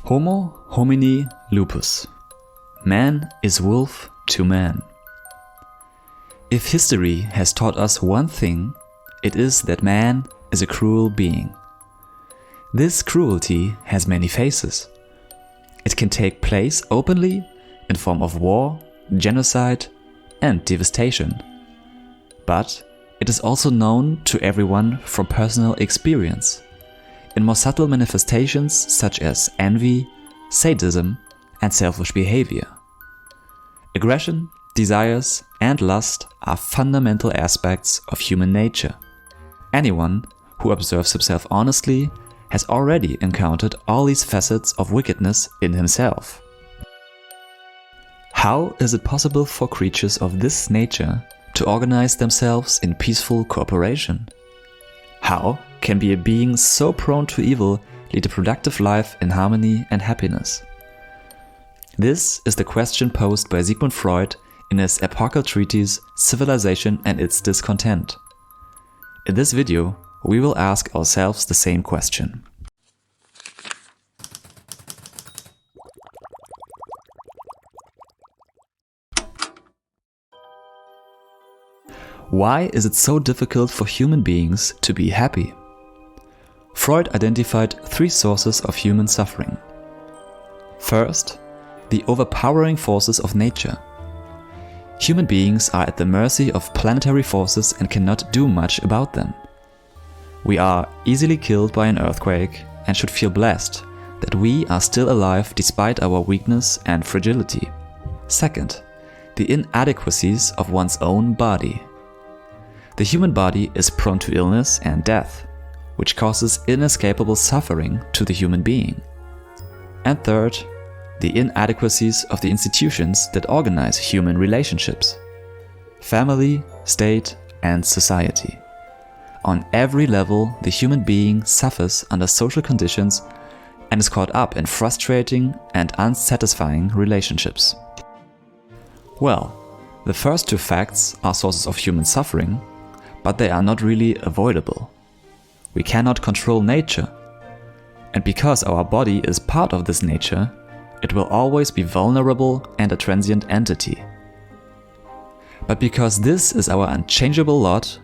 Homo homini lupus. Man is wolf to man. If history has taught us one thing, it is that man is a cruel being. This cruelty has many faces. It can take place openly in form of war, genocide, and devastation. But it is also known to everyone from personal experience, in more subtle manifestations such as envy, sadism, and selfish behavior. Aggression, desires, and lust are fundamental aspects of human nature. Anyone who observes himself honestly has already encountered all these facets of wickedness in himself. How is it possible for creatures of this nature to organize themselves in peaceful cooperation? How can be a being so prone to evil lead a productive life in harmony and happiness? This is the question posed by Sigmund Freud in his epochal treatise Civilization and Its Discontent. In this video, we will ask ourselves the same question. Why is it so difficult for human beings to be happy? Freud identified three sources of human suffering. First, the overpowering forces of nature. Human beings are at the mercy of planetary forces and cannot do much about them. We are easily killed by an earthquake and should feel blessed that we are still alive despite our weakness and fragility. Second, the inadequacies of one's own body. The human body is prone to illness and death, which causes inescapable suffering to the human being. And third, the inadequacies of the institutions that organize human relationships. Family, state, and society. On every level, the human being suffers under social conditions and is caught up in frustrating and unsatisfying relationships. Well, the first two facts are sources of human suffering, but they are not really avoidable. We cannot control nature, and because our body is part of this nature, it will always be vulnerable and a transient entity. But because this is our unchangeable lot,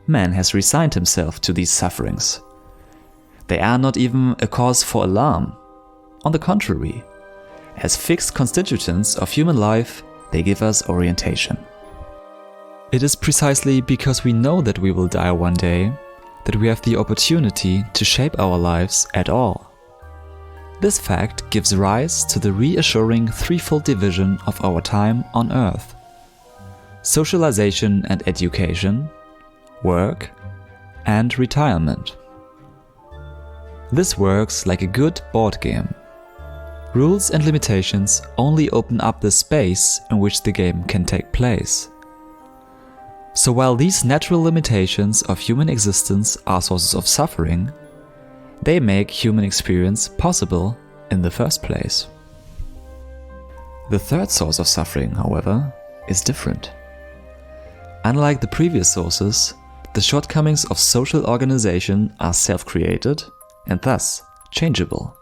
man has resigned himself to these sufferings. They are not even a cause for alarm. On the contrary, as fixed constituents of human life, they give us orientation. It is precisely because we know that we will die one day that we have the opportunity to shape our lives at all. This fact gives rise to the reassuring threefold division of our time on Earth: socialization and education, work, and retirement. This works like a good board game. Rules and limitations only open up the space in which the game can take place. So while these natural limitations of human existence are sources of suffering, they make human experience possible in the first place. The third source of suffering, however, is different. Unlike the previous sources, the shortcomings of social organization are self-created and thus changeable.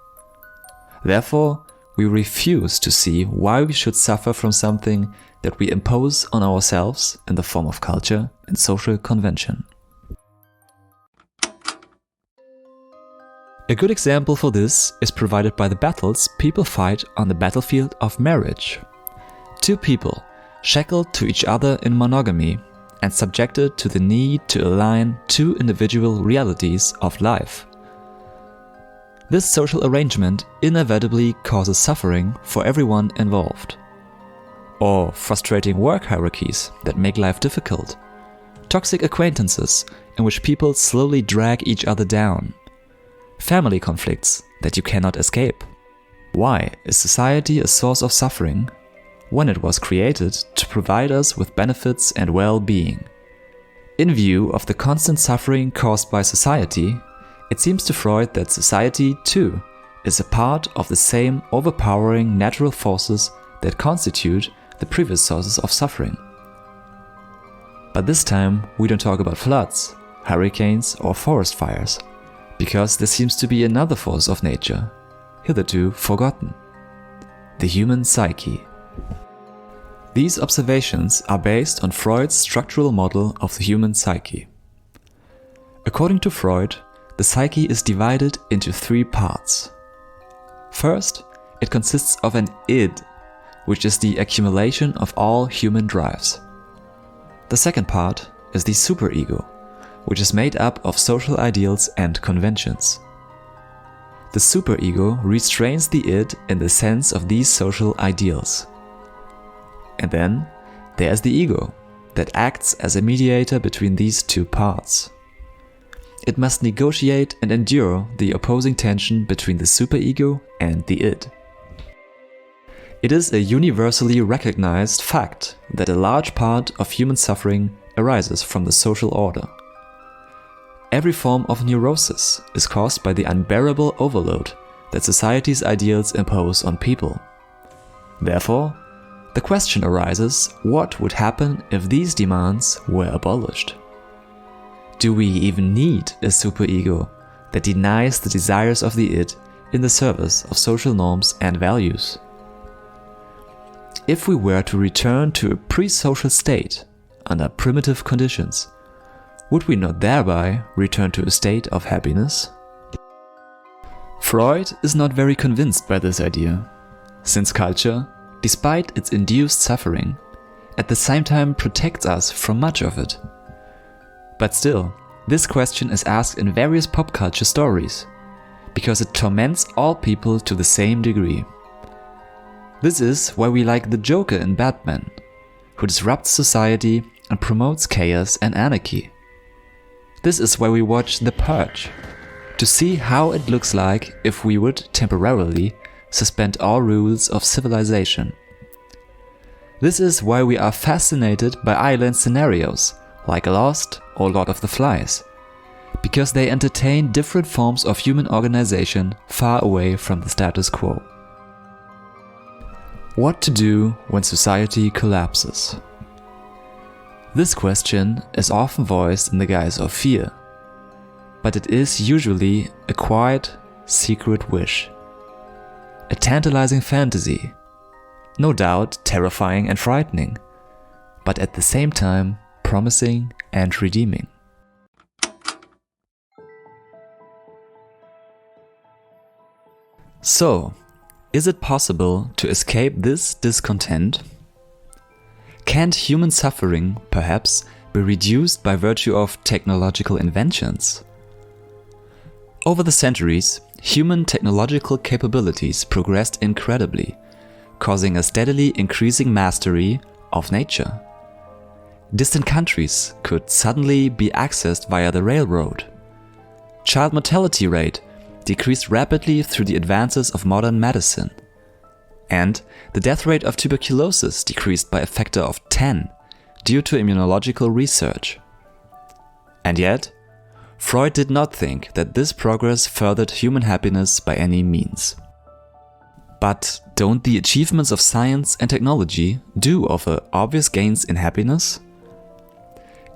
Therefore, we refuse to see why we should suffer from something that we impose on ourselves in the form of culture and social convention. A good example for this is provided by the battles people fight on the battlefield of marriage. Two people, shackled to each other in monogamy and subjected to the need to align two individual realities of life. This social arrangement inevitably causes suffering for everyone involved. Or frustrating work hierarchies that make life difficult. Toxic acquaintances in which people slowly drag each other down. Family conflicts that you cannot escape. Why is society a source of suffering when it was created to provide us with benefits and well-being? In view of the constant suffering caused by society, it seems to Freud that society, too, is a part of the same overpowering natural forces that constitute the previous sources of suffering. But this time we don't talk about floods, hurricanes or forest fires, because there seems to be another force of nature, hitherto forgotten: the human psyche. These observations are based on Freud's structural model of the human psyche. According to Freud, the psyche is divided into three parts. First, it consists of an id, which is the accumulation of all human drives. The second part is the superego, which is made up of social ideals and conventions. The superego restrains the id in the sense of these social ideals. And then there's the ego, that acts as a mediator between these two parts. It must negotiate and endure the opposing tension between the superego and the id. It is a universally recognized fact that a large part of human suffering arises from the social order. Every form of neurosis is caused by the unbearable overload that society's ideals impose on people. Therefore, the question arises, what would happen if these demands were abolished? Do we even need a superego that denies the desires of the id in the service of social norms and values? If we were to return to a pre-social state under primitive conditions, would we not thereby return to a state of happiness? Freud is not very convinced by this idea, since culture, despite its induced suffering, at the same time protects us from much of it. But still, this question is asked in various pop culture stories, because it torments all people to the same degree. This is why we like the Joker in Batman, who disrupts society and promotes chaos and anarchy. This is why we watch The Purge, to see how it looks like if we would temporarily suspend all rules of civilization. This is why we are fascinated by island scenarios like Lost or Lord of the Flies, because they entertain different forms of human organization far away from the status quo. What to do when society collapses? This question is often voiced in the guise of fear, but it is usually a quiet, secret wish. A tantalizing fantasy, no doubt terrifying and frightening, but at the same time promising and redeeming. So, is it possible to escape this discontent? Can't human suffering, perhaps, be reduced by virtue of technological inventions? Over the centuries, human technological capabilities progressed incredibly, causing a steadily increasing mastery of nature. Distant countries could suddenly be accessed via the railroad. Child mortality rate decreased rapidly through the advances of modern medicine. And the death rate of tuberculosis decreased by a factor of 10 due to immunological research. And yet, Freud did not think that this progress furthered human happiness by any means. But don't the achievements of science and technology do offer obvious gains in happiness?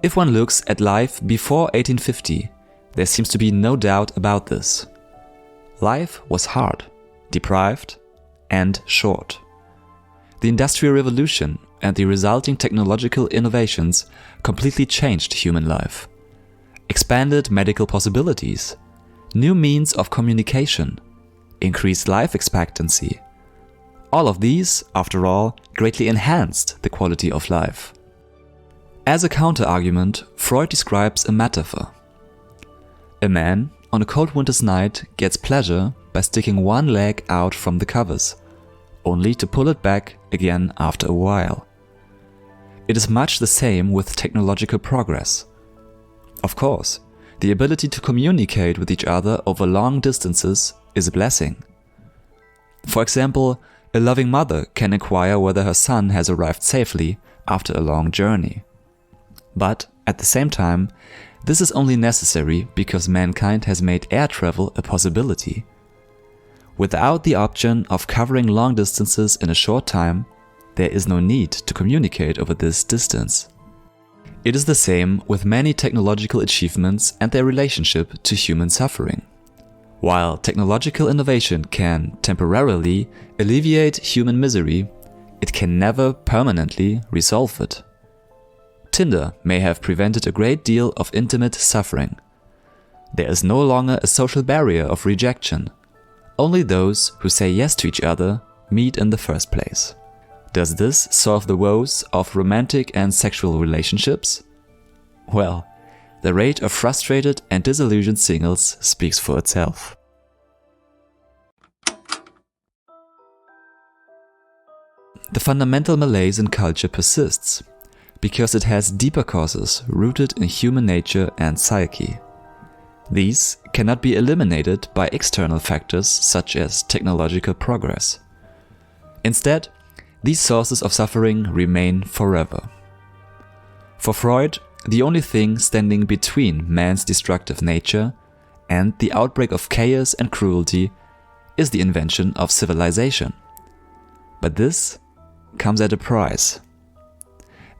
If one looks at life before 1850, there seems to be no doubt about this. Life was hard, deprived, and short. The Industrial Revolution and the resulting technological innovations completely changed human life. Expanded medical possibilities, new means of communication, increased life expectancy. All of these, after all, greatly enhanced the quality of life. As a counter-argument, Freud describes a metaphor. A man on a cold winter's night gets pleasure by sticking one leg out from the covers, only to pull it back again after a while. It is much the same with technological progress. Of course, the ability to communicate with each other over long distances is a blessing. For example, a loving mother can inquire whether her son has arrived safely after a long journey. But at the same time, this is only necessary because mankind has made air travel a possibility. Without the option of covering long distances in a short time, there is no need to communicate over this distance. It is the same with many technological achievements and their relationship to human suffering. While technological innovation can temporarily alleviate human misery, it can never permanently resolve it. Tinder may have prevented a great deal of intimate suffering. There is no longer a social barrier of rejection. Only those who say yes to each other meet in the first place. Does this solve the woes of romantic and sexual relationships? Well, the rate of frustrated and disillusioned singles speaks for itself. The fundamental malaise in culture persists because it has deeper causes rooted in human nature and psyche. These cannot be eliminated by external factors such as technological progress. Instead, these sources of suffering remain forever. For Freud, the only thing standing between man's destructive nature and the outbreak of chaos and cruelty is the invention of civilization. But this comes at a price.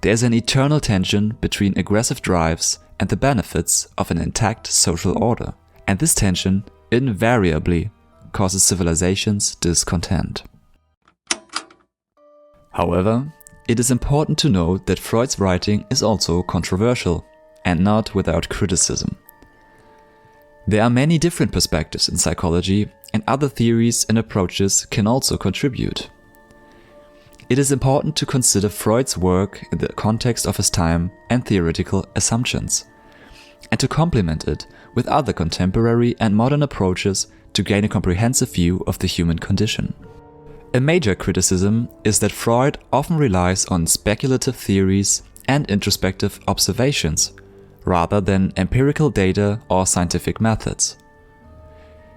There is an eternal tension between aggressive drives and the benefits of an intact social order, and this tension invariably causes civilization's discontent. However, it is important to note that Freud's writing is also controversial and not without criticism. There are many different perspectives in psychology, and other theories and approaches can also contribute. It is important to consider Freud's work in the context of his time and theoretical assumptions, and to complement it with other contemporary and modern approaches to gain a comprehensive view of the human condition. A major criticism is that Freud often relies on speculative theories and introspective observations, rather than empirical data or scientific methods.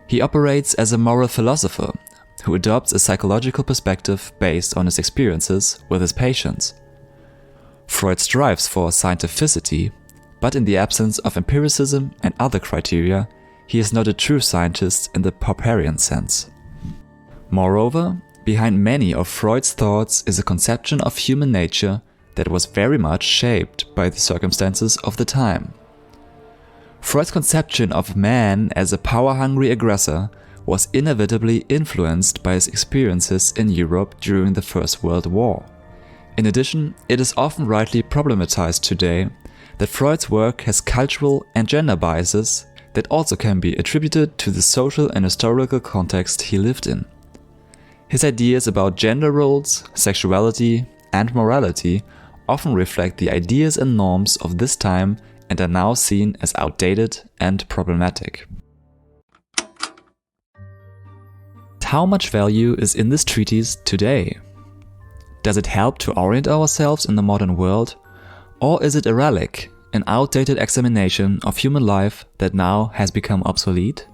He operates as a moral philosopher who adopts a psychological perspective based on his experiences with his patients. Freud strives for scientificity, but in the absence of empiricism and other criteria, he is not a true scientist in the Popperian sense. Moreover, behind many of Freud's thoughts is a conception of human nature that was very much shaped by the circumstances of the time. Freud's conception of man as a power-hungry aggressor was inevitably influenced by his experiences in Europe during the First World War. In addition, it is often rightly problematized today that Freud's work has cultural and gender biases that also can be attributed to the social and historical context he lived in. His ideas about gender roles, sexuality, and morality often reflect the ideas and norms of this time and are now seen as outdated and problematic. How much value is in this treatise today? Does it help to orient ourselves in the modern world, or is it a relic, an outdated examination of human life that now has become obsolete?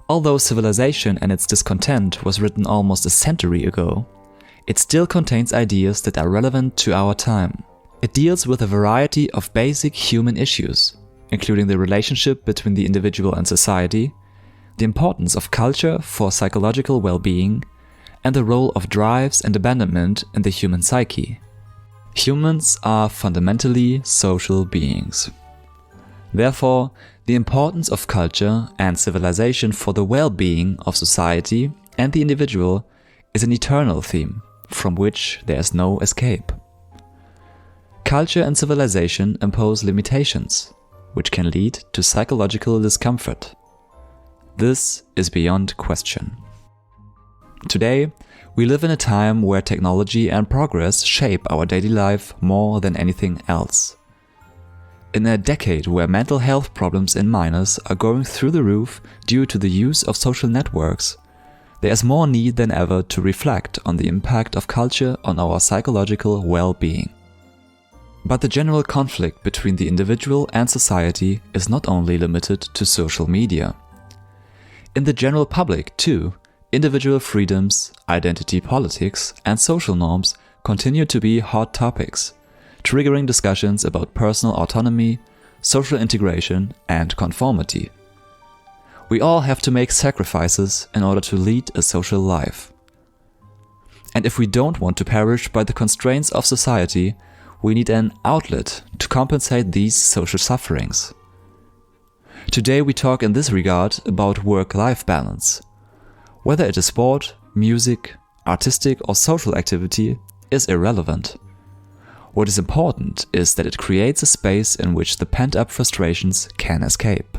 Although Civilization and Its Discontent was written almost a century ago, it still contains ideas that are relevant to our time. It deals with a variety of basic human issues, including the relationship between the individual and society, the importance of culture for psychological well-being, and the role of drives and abandonment in the human psyche. Humans are fundamentally social beings. Therefore, the importance of culture and civilization for the well-being of society and the individual is an eternal theme from which there is no escape. Culture and civilization impose limitations, which can lead to psychological discomfort. This is beyond question. Today, we live in a time where technology and progress shape our daily life more than anything else. In a decade where mental health problems in minors are going through the roof due to the use of social networks, there is more need than ever to reflect on the impact of culture on our psychological well-being. But the general conflict between the individual and society is not only limited to social media. In the general public, too, individual freedoms, identity politics, and social norms continue to be hot topics, triggering discussions about personal autonomy, social integration, and conformity. We all have to make sacrifices in order to lead a social life. And if we don't want to perish by the constraints of society, we need an outlet to compensate these social sufferings. Today we talk in this regard about work-life balance. Whether it is sport, music, artistic or social activity is irrelevant. What is important is that it creates a space in which the pent-up frustrations can escape.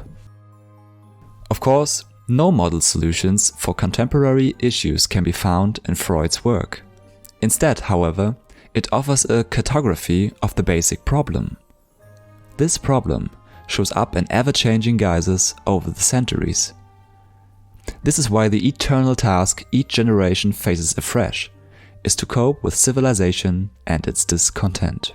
Of course, no model solutions for contemporary issues can be found in Freud's work. Instead, however, it offers a cartography of the basic problem. This problem shows up in ever-changing guises over the centuries. This is why the eternal task each generation faces afresh is to cope with civilization and its discontent.